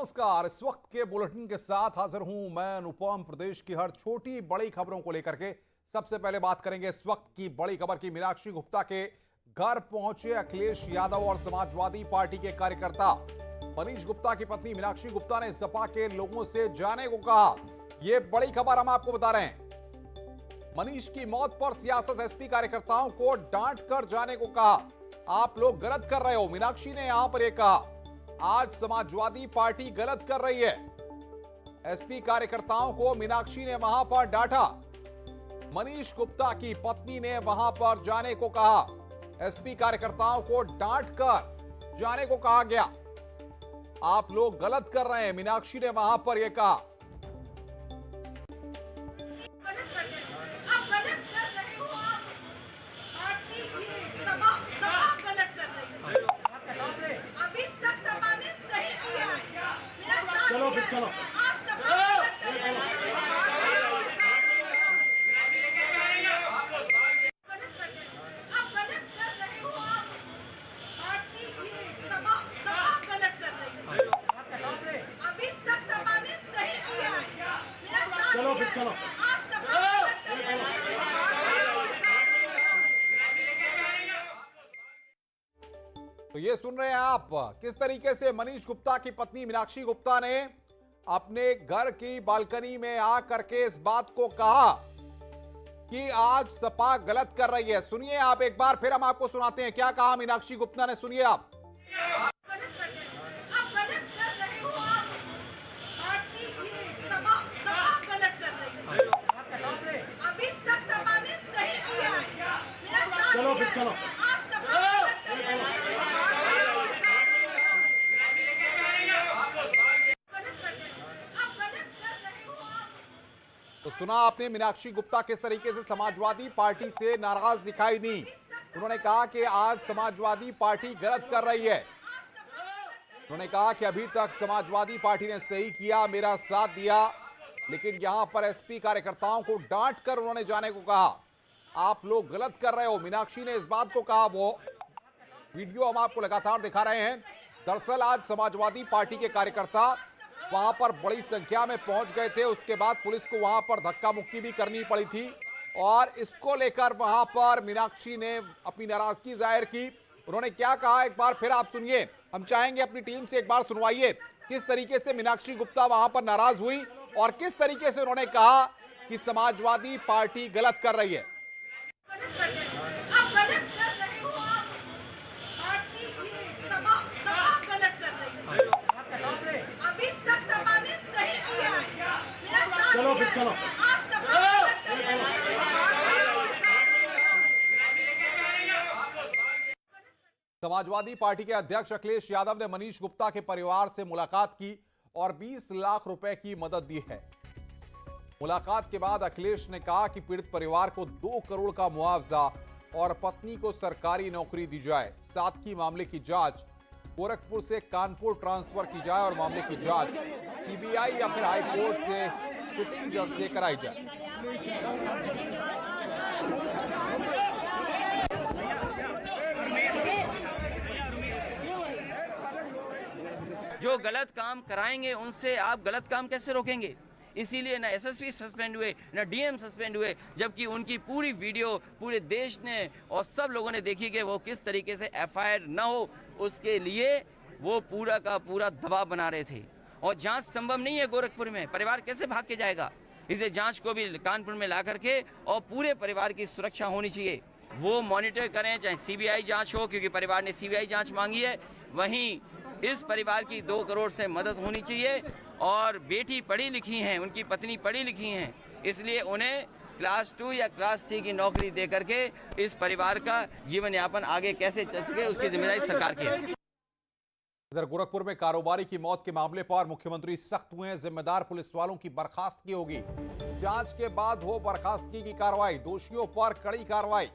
नमस्कार। इस वक्त के बुलेटिन के साथ हाजिर हूं मैं अनुपम। प्रदेश की हर छोटी बड़ी खबरों को लेकर के सबसे पहले बात करेंगे इस वक्त की बड़ी खबर की। मीनाक्षी गुप्ता के घर पहुंचे अखिलेश यादव और समाजवादी पार्टी के कार्यकर्ता। मनीष गुप्ता की पत्नी मीनाक्षी गुप्ता ने सपा के लोगों से जाने को कहा। यह बड़ी खबर हम आपको बता रहे हैं। मनीष की मौत पर सियासत एसपी कार्यकर्ताओं को डांट कर जाने को कहा। आप लोग गलत कर रहे हो, मीनाक्षी ने यहां पर यह कहा। आज समाजवादी पार्टी गलत कर रही है। एसपी कार्यकर्ताओं को मीनाक्षी ने वहां पर डांटा। मनीष गुप्ता की पत्नी ने वहां पर जाने को कहा। एसपी कार्यकर्ताओं को डांट कर जाने को कहा गया। आप लोग गलत कर रहे हैं, मीनाक्षी ने वहां पर यह कहा। चलो फिर चलो। चलो फिर चलो। तो ये सुन रहे हैं आप किस तरीके से मनीष गुप्ता की पत्नी मीनाक्षी गुप्ता ने अपने घर की बालकनी में आकर के इस बात को कहा कि आज सपा गलत कर रही है। सुनिए आप एक बार, फिर हम आपको सुनाते हैं क्या कहा मीनाक्षी गुप्ता ने। सुनिए आप। चलो फिर चलो। तो सुना आपने मीनाक्षी गुप्ता किस तरीके से समाजवादी पार्टी से नाराज दिखाई दी। उन्होंने कहा कि आज समाजवादी पार्टी गलत कर रही है। उन्होंने कहा कि अभी तक समाजवादी पार्टी ने सही किया, मेरा साथ दिया, लेकिन यहां पर एसपी कार्यकर्ताओं को डांट कर उन्होंने जाने को कहा। आप लोग गलत कर रहे हो, मीनाक्षी ने इस बात को कहा। वो वीडियो हम आपको लगातार दिखा रहे हैं। दरअसल आज समाजवादी पार्टी के कार्यकर्ता वहां पर बड़ी संख्या में पहुंच गए थे। उसके बाद पुलिस को वहां पर धक्का मुक्की भी करनी पड़ी थी और इसको लेकर वहां पर मीनाक्षी ने अपनी नाराजगी जाहिर की। उन्होंने क्या कहा एक बार फिर आप सुनिए। हम चाहेंगे अपनी टीम से एक बार सुनवाइए किस तरीके से मीनाक्षी गुप्ता वहां पर नाराज हुई और किस तरीके से उन्होंने कहा कि समाजवादी पार्टी गलत कर रही है। चलो फिर चलो। समाजवादी पार्टी के अध्यक्ष अखिलेश यादव ने मनीष गुप्ता के परिवार से मुलाकात की और 20 लाख रुपए की मदद दी है। मुलाकात के बाद अखिलेश ने कहा कि पीड़ित परिवार को 2 करोड़ का मुआवजा और पत्नी को सरकारी नौकरी दी जाए। साथ ही मामले की जांच गोरखपुर से कानपुर ट्रांसफर की जाए और मामले की जांच सीबीआई या फिर हाईकोर्ट से सिटिंग जज से कराई जाए। जो गलत काम कराएंगे उनसे आप गलत काम कैसे रोकेंगे? इसीलिए ना एसएसपी सस्पेंड हुए, ना डीएम सस्पेंड हुए, जबकि उनकी पूरी वीडियो पूरे देश ने और सब लोगों ने देखी कि वो किस तरीके से एफआईआर ना हो, उसके लिए वो पूरा का पूरा दबाव बना रहे थे। और जांच संभव नहीं है गोरखपुर में, परिवार कैसे भाग के जाएगा? इसलिए जांच को भी कानपुर में ला करके और पूरे परिवार की सुरक्षा होनी चाहिए। वो मॉनिटर करें, चाहे सीबीआई जांच हो, क्योंकि परिवार ने सीबीआई जांच मांगी है। वहीं इस परिवार की 2 करोड़ से मदद होनी चाहिए। और बेटी पढ़ी लिखी हैं, उनकी पत्नी पढ़ी लिखी हैं, इसलिए उन्हें क्लास 2 या क्लास 3 की नौकरी दे करके इस परिवार का जीवन यापन आगे कैसे चल सके, उसकी जिम्मेदारी सरकार की है। इधर गोरखपुर में कारोबारी की मौत के मामले पर मुख्यमंत्री सख्त हुए हैं। जिम्मेदार पुलिस वालों की बर्खास्तगी होगी। जांच के बाद हो बर्खास्तगी की कार्रवाई, दोषियों पर कड़ी कार्रवाई।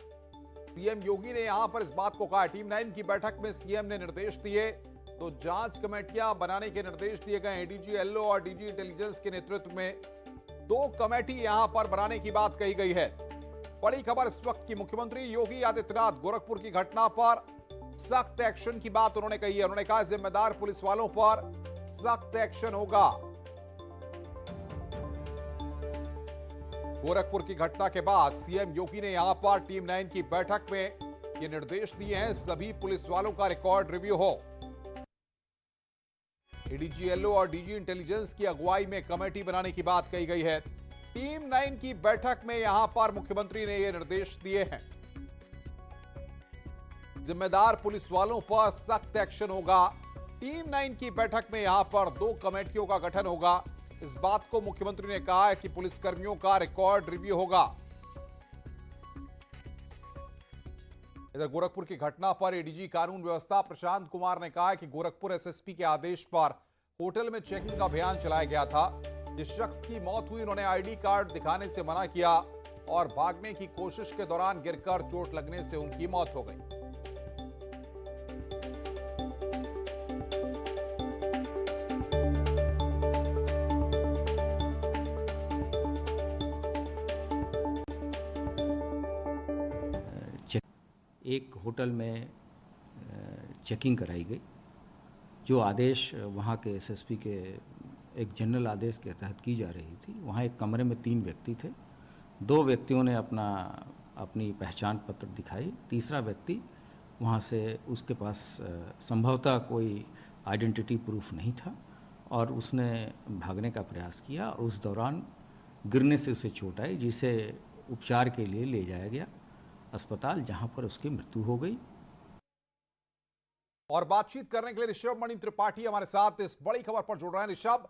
सीएम योगी ने यहां पर इस बात को कहा। टीम 9 की बैठक में सीएम ने निर्देश दिए तो जांच कमेटियां बनाने के निर्देश दिए गए। एडीजी एलओ और डीजी इंटेलिजेंस के नेतृत्व में 2 कमेटी यहां पर बनाने की बात कही गई है। बड़ी खबर इस वक्त की, मुख्यमंत्री योगी आदित्यनाथ गोरखपुर की घटना पर सख्त एक्शन की बात उन्होंने कही है। उन्होंने कहा जिम्मेदार पुलिस वालों पर सख्त एक्शन होगा। गोरखपुर की घटना के बाद सीएम योगी ने यहां पर टीम 9 की बैठक में ये निर्देश दिए हैं, सभी पुलिस वालों का रिकॉर्ड रिव्यू हो। एडीजी एलओ और डीजी इंटेलिजेंस की अगुवाई में कमेटी बनाने की बात कही गई है। टीम 9 की बैठक में यहां पर मुख्यमंत्री ने ये निर्देश दिए हैं। जिम्मेदार पुलिस वालों पर सख्त एक्शन होगा। टीम 9 की बैठक में यहां पर 2 कमेटियों का गठन होगा। इस बात को मुख्यमंत्री ने कहा है कि पुलिसकर्मियों का रिकॉर्ड रिव्यू होगा। इधर गोरखपुर की घटना पर एडीजी कानून व्यवस्था प्रशांत कुमार ने कहा है कि गोरखपुर एसएसपी के आदेश पर होटल में चेकिंग का अभियान चलाया गया था। जिस शख्स की मौत हुई, उन्होंने आईडी कार्ड दिखाने से मना किया और भागने की कोशिश के दौरान गिरकर चोट लगने से उनकी मौत हो गई। एक होटल में चेकिंग कराई गई। जो आदेश वहाँ के एसएसपी के एक जनरल आदेश के तहत की जा रही थी, वहाँ एक कमरे में 3 व्यक्ति थे। 2 व्यक्तियों ने अपनी पहचान पत्र दिखाई। तीसरा व्यक्ति वहाँ से, उसके पास संभवतः कोई आइडेंटिटी प्रूफ नहीं था और उसने भागने का प्रयास किया और उस दौरान गिरने से उसे चोट आई, जिसे उपचार के लिए ले जाया गया अस्पताल, जहां पर उसकी मृत्यु हो गई। और बातचीत करने के लिए ऋषभ मणि त्रिपाठी हमारे साथ इस बड़ी खबर पर जुड़ रहे हैं। ऋषभ,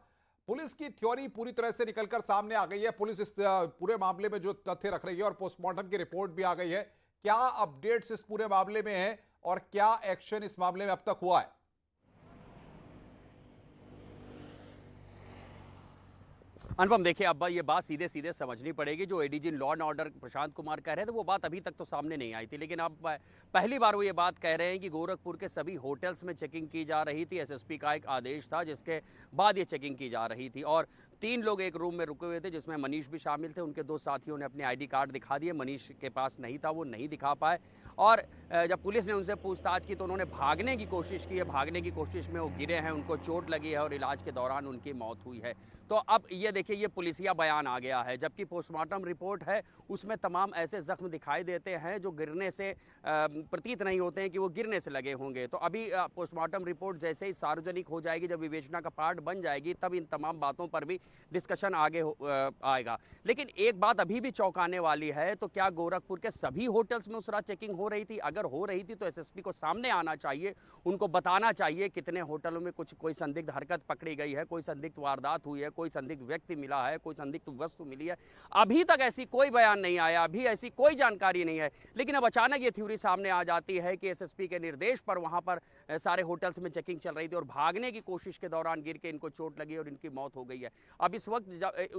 पुलिस की थ्योरी पूरी तरह से निकलकर सामने आ गई है। पुलिस इस पूरे मामले में जो तथ्य रख रही है और पोस्टमार्टम की रिपोर्ट भी आ गई है। क्या अपडेट्स इस पूरे मामले में है और क्या एक्शन इस मामले में अब तक हुआ है? अनुपम, देखिए, अब ये बात सीधे सीधे समझनी पड़ेगी। जो ADG law and order Prashant Kumar कह रहे थे, वो बात अभी तक तो सामने नहीं आई थी, लेकिन अब पहली बार वो ये बात कह रहे हैं कि गोरखपुर के सभी होटल्स में चेकिंग की जा रही थी। एसएसपी का एक आदेश था जिसके बाद ये चेकिंग की जा रही थी और 3 लोग एक रूम में रुके हुए थे, जिसमें मनीष भी शामिल थे। उनके 2 साथियों ने अपने आईडी कार्ड दिखा दिए। मनीष के पास नहीं था, वो नहीं दिखा पाए और जब पुलिस ने उनसे पूछताछ की तो उन्होंने भागने की कोशिश की है। भागने की कोशिश में वो गिरे हैं, उनको चोट लगी है और इलाज के दौरान उनकी मौत हुई है। तो अब ये देखिए, ये पुलिसिया बयान आ गया है, जबकि पोस्टमार्टम रिपोर्ट है उसमें तमाम ऐसे जख्म दिखाई देते हैं जो गिरने से प्रतीत नहीं होते हैं कि वो गिरने से लगे होंगे। तो अभी पोस्टमार्टम रिपोर्ट जैसे ही सार्वजनिक हो जाएगी, जब विवेचना का पार्ट बन जाएगी, तब इन तमाम बातों पर भी डिस्कशन आगे आएगा। लेकिन एक बात अभी भी चौंकाने वाली है, तो क्या गोरखपुर के सभी होटल्स में उस रात चेकिंग हो रही थी? अगर हो रही थी तो एसएसपी को सामने आना चाहिए, उनको बताना चाहिए कितने होटलों में कोई संदिग्ध हरकत पकड़ी गई है, कोई संदिग्ध वारदात हुई है, कोई संदिग्ध व्यक्ति मिला है, कोई संदिग्ध वस्तु मिली है। अभी तक ऐसी कोई बयान नहीं आया, अभी ऐसी कोई जानकारी नहीं है। लेकिन अब अचानक ये थ्योरी सामने आ जाती है कि एसएसपी के निर्देश पर वहां पर सारे होटल्स में चेकिंग चल रही थी और भागने की कोशिश के दौरान गिर के इनको चोट लगी और इनकी मौत हो गई है। अब इस वक्त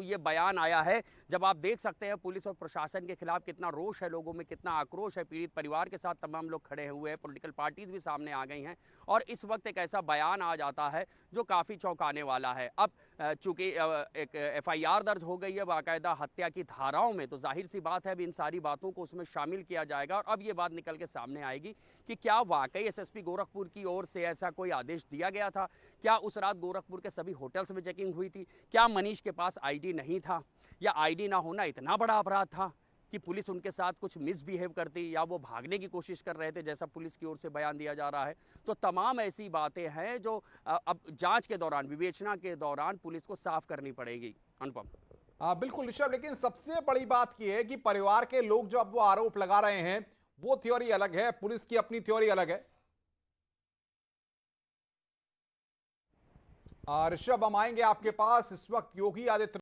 ये बयान आया है, जब आप देख सकते हैं पुलिस और प्रशासन के खिलाफ कितना रोष है लोगों में, कितना आक्रोश है। पीड़ित परिवार के साथ तमाम लोग खड़े हुए हैं, पॉलिटिकल पार्टीज भी सामने आ गई हैं और इस वक्त एक ऐसा बयान आ जाता है जो काफ़ी चौंकाने वाला है। अब चूंकि एक एफआईआर दर्ज हो गई है बाकायदा हत्या की धाराओं में, तो जाहिर सी बात है अब इन सारी बातों को उसमें शामिल किया जाएगा और अब ये बात निकल के सामने आएगी कि क्या वाकई एसएसपी गोरखपुर की ओर से ऐसा कोई आदेश दिया गया था? क्या उस रात गोरखपुर के सभी होटल्स में चेकिंग हुई थी? क्या मनीष के पास आईडी नहीं था या आईडी ना होना इतना बड़ा अपराध था कि पुलिस उनके साथ कुछ मिसबिहेव करती या वो भागने की कोशिश कर रहे थे, जैसा पुलिस की ओर से बयान दिया जा रहा है? तो तमाम ऐसी बातें हैं जो अब जांच के दौरान, विवेचना के दौरान पुलिस को साफ करनी पड़ेगी। अनुपम। बिल्कुल ऋषभ, लेकिन सबसे बड़ी बात यह है कि परिवार के लोग जो अब वो आरोप लगा रहे हैं वो थ्योरी अलग है, पुलिस की अपनी थ्योरी अलग है। ऋषभ, हम आएंगे आपके पास। इस वक्त योगी आदित्यनाथ